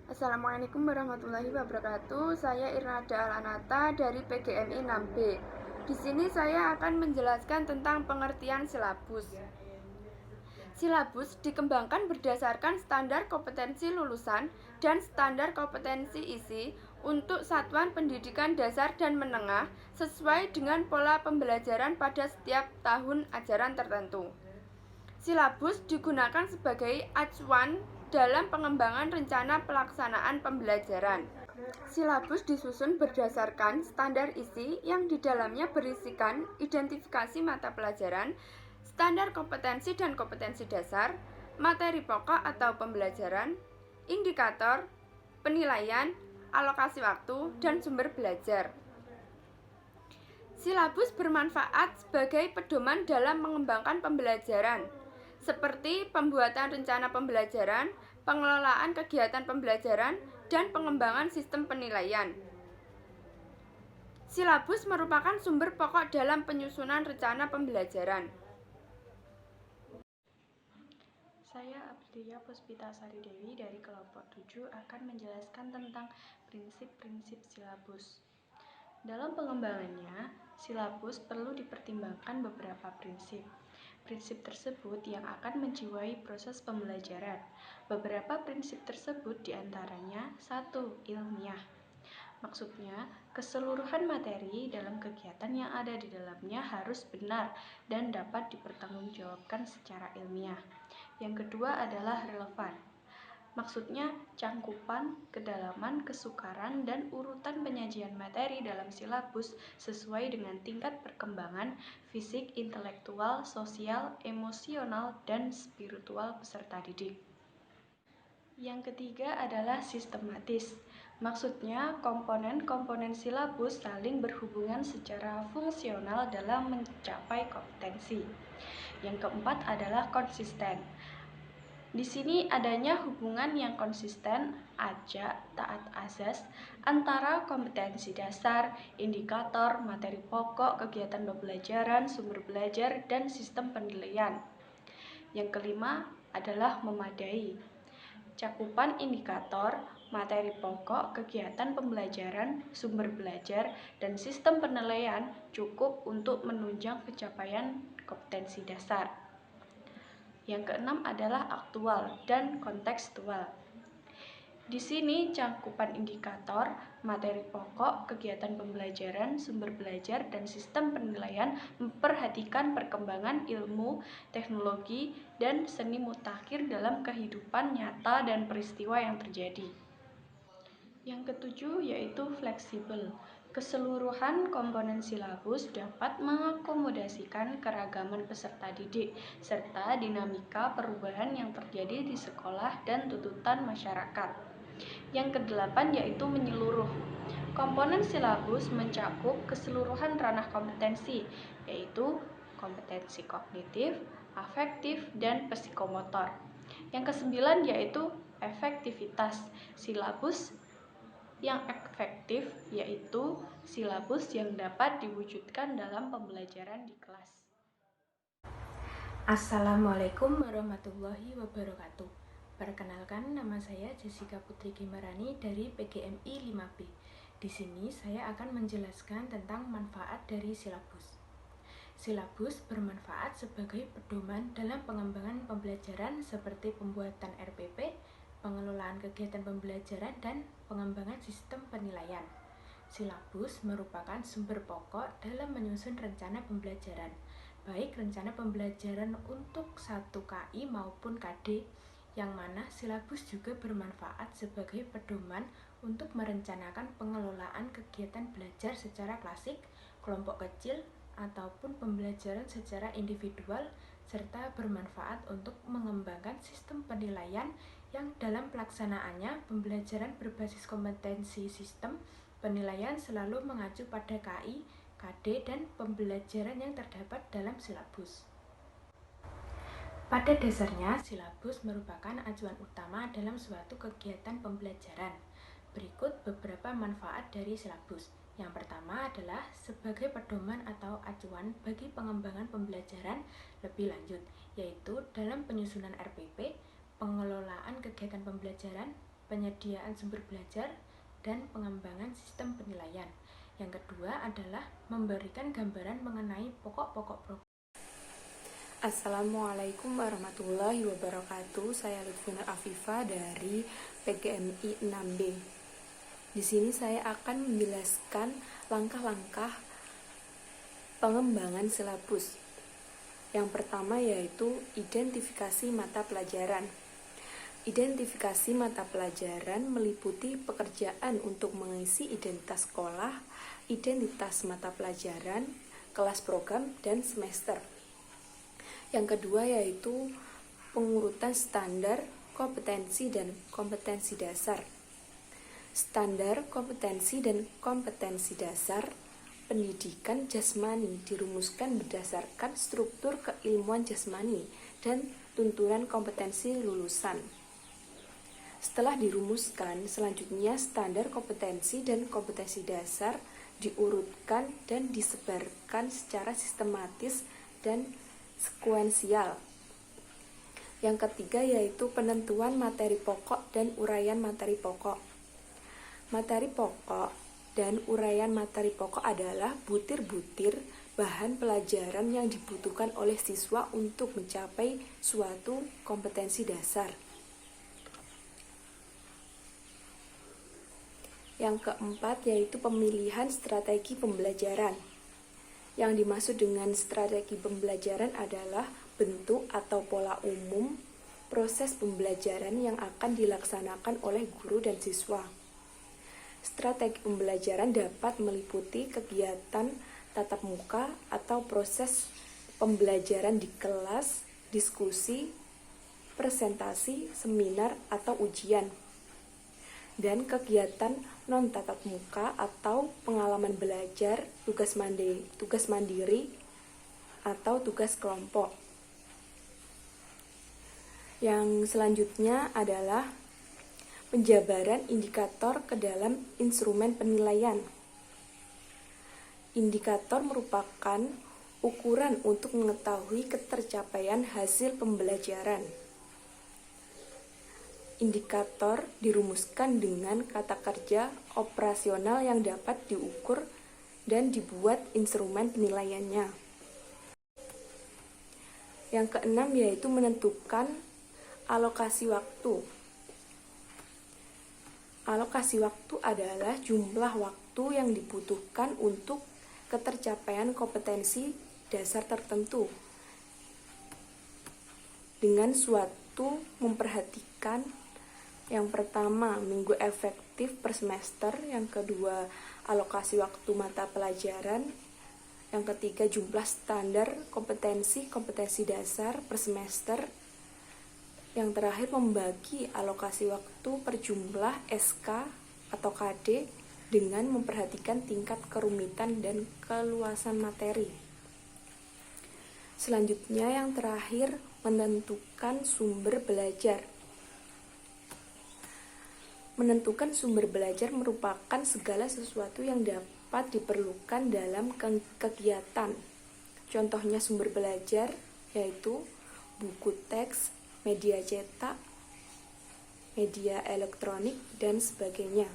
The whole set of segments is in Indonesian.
Assalamualaikum warahmatullahi wabarakatuh. Saya Irnada Alanata dari PGMI 6B. Di sini saya akan menjelaskan tentang pengertian silabus. Silabus dikembangkan berdasarkan standar kompetensi lulusan dan standar kompetensi isi untuk satuan pendidikan dasar dan menengah sesuai dengan pola pembelajaran pada setiap tahun ajaran tertentu. Silabus digunakan sebagai acuan dalam pengembangan rencana pelaksanaan pembelajaran. Silabus disusun berdasarkan standar isi yang di dalamnya berisikan identifikasi mata pelajaran, standar kompetensi dan kompetensi dasar, materi pokok atau pembelajaran, indikator, penilaian, alokasi waktu, dan sumber belajar. Silabus bermanfaat sebagai pedoman dalam mengembangkan pembelajaran, seperti pembuatan rencana pembelajaran, pengelolaan kegiatan pembelajaran, dan pengembangan sistem penilaian. Silabus merupakan sumber pokok dalam penyusunan rencana pembelajaran. Saya Abdiya Puspita Sari Dewi dari kelompok 7 akan menjelaskan tentang prinsip-prinsip silabus. Dalam pengembangannya, silabus perlu dipertimbangkan beberapa prinsip. Prinsip tersebut yang akan menjiwai proses pembelajaran. Beberapa prinsip tersebut diantaranya 1. Ilmiah. Maksudnya, keseluruhan materi dalam kegiatan yang ada di dalamnya harus benar dan dapat dipertanggungjawabkan secara ilmiah. Yang kedua adalah relevan. Maksudnya, cangkupan, kedalaman, kesukaran, dan urutan penyajian materi dalam silabus sesuai dengan tingkat perkembangan fisik, intelektual, sosial, emosional, dan spiritual peserta didik. Yang ketiga adalah sistematis. Maksudnya, komponen-komponen silabus saling berhubungan secara fungsional dalam mencapai kompetensi. Yang keempat adalah konsisten. Di sini adanya hubungan yang konsisten, ajak, taat azas, antara kompetensi dasar, indikator, materi pokok, kegiatan pembelajaran, sumber belajar, dan sistem penilaian. Yang kelima adalah memadai. Cakupan indikator, materi pokok, kegiatan pembelajaran, sumber belajar, dan sistem penilaian cukup untuk menunjang pencapaian kompetensi dasar. Yang keenam adalah aktual dan kontekstual. Di sini cakupan indikator, materi pokok, kegiatan pembelajaran, sumber belajar, dan sistem penilaian memperhatikan perkembangan ilmu, teknologi, dan seni mutakhir dalam kehidupan nyata dan peristiwa yang terjadi. Yang ketujuh yaitu fleksibel. Keseluruhan komponen silabus dapat mengakomodasikan keragaman peserta didik serta dinamika perubahan yang terjadi di sekolah dan tuntutan masyarakat. Yang kedelapan yaitu menyeluruh. Komponen silabus mencakup keseluruhan ranah kompetensi, yaitu kompetensi kognitif, afektif, dan psikomotor. Yang kesembilan yaitu efektivitas. Silabus yang efektif yaitu silabus yang dapat diwujudkan dalam pembelajaran di kelas. Assalamualaikum warahmatullahi wabarakatuh. Perkenalkan, nama saya Jessica Putri Gimarani dari PGMI 5B. Di sini saya akan menjelaskan tentang manfaat dari silabus. Silabus bermanfaat sebagai pedoman dalam pengembangan pembelajaran seperti pembuatan RPP, pengelolaan kegiatan pembelajaran, dan pengembangan sistem penilaian. Silabus merupakan sumber pokok dalam menyusun rencana pembelajaran, baik rencana pembelajaran untuk satu KI maupun KD, yang mana silabus juga bermanfaat sebagai pedoman untuk merencanakan pengelolaan kegiatan belajar secara klasik, kelompok kecil, ataupun pembelajaran secara individual, serta bermanfaat untuk mengembangkan sistem penilaian yang dalam pelaksanaannya pembelajaran berbasis kompetensi sistem penilaian selalu mengacu pada KI, KD, dan pembelajaran yang terdapat dalam silabus. Pada dasarnya, silabus merupakan acuan utama dalam suatu kegiatan pembelajaran. Berikut beberapa manfaat dari silabus. Yang pertama adalah sebagai pedoman atau acuan bagi pengembangan pembelajaran lebih lanjut, yaitu dalam penyusunan RPP, pengelolaan kegiatan pembelajaran, penyediaan sumber belajar, dan pengembangan sistem penilaian. Yang kedua adalah memberikan gambaran mengenai pokok-pokok program. Assalamualaikum warahmatullahi wabarakatuh. Saya Lutfina Afifa dari PGMI 6B. Di sini saya akan menjelaskan langkah-langkah pengembangan silabus. Yang pertama yaitu identifikasi mata pelajaran. Identifikasi mata pelajaran meliputi pekerjaan untuk mengisi identitas sekolah, identitas mata pelajaran, kelas program, dan semester. Yang kedua yaitu pengurutan standar, kompetensi, dan kompetensi dasar. Standar, kompetensi, dan kompetensi dasar pendidikan jasmani dirumuskan berdasarkan struktur keilmuan jasmani dan tuntunan kompetensi lulusan. Setelah dirumuskan, selanjutnya standar kompetensi dan kompetensi dasar diurutkan dan disebarkan secara sistematis dan sekuensial. Yang ketiga yaitu penentuan materi pokok dan uraian materi pokok. Materi pokok dan uraian materi pokok adalah butir-butir bahan pelajaran yang dibutuhkan oleh siswa untuk mencapai suatu kompetensi dasar. Yang keempat yaitu pemilihan strategi pembelajaran. Yang dimaksud dengan strategi pembelajaran adalah bentuk atau pola umum proses pembelajaran yang akan dilaksanakan oleh guru dan siswa. Strategi pembelajaran dapat meliputi kegiatan tatap muka atau proses pembelajaran di kelas, diskusi, presentasi, seminar, atau ujian, dan kegiatan non-tatap muka atau pengalaman belajar, tugas mandiri, atau tugas kelompok. Yang selanjutnya adalah penjabaran indikator ke dalam instrumen penilaian. Indikator merupakan ukuran untuk mengetahui ketercapaian hasil pembelajaran. Indikator dirumuskan dengan kata kerja operasional yang dapat diukur dan dibuat instrumen penilaiannya. Yang keenam yaitu menentukan alokasi waktu. Alokasi waktu adalah jumlah waktu yang dibutuhkan untuk ketercapaian kompetensi dasar tertentu. Dengan suatu memperhatikan yang pertama, minggu efektif per semester. Yang kedua, alokasi waktu mata pelajaran. Yang ketiga, jumlah standar kompetensi dasar per semester. Yang terakhir, membagi alokasi waktu per jumlah SK atau KD dengan memperhatikan tingkat kerumitan dan keluasan materi. Selanjutnya, yang terakhir, menentukan sumber belajar. Menentukan sumber belajar merupakan segala sesuatu yang dapat diperlukan dalam kegiatan. Contohnya sumber belajar yaitu buku teks, media cetak, media elektronik, dan sebagainya.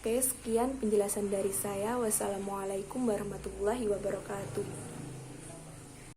Oke, sekian penjelasan dari saya. Wassalamualaikum warahmatullahi wabarakatuh.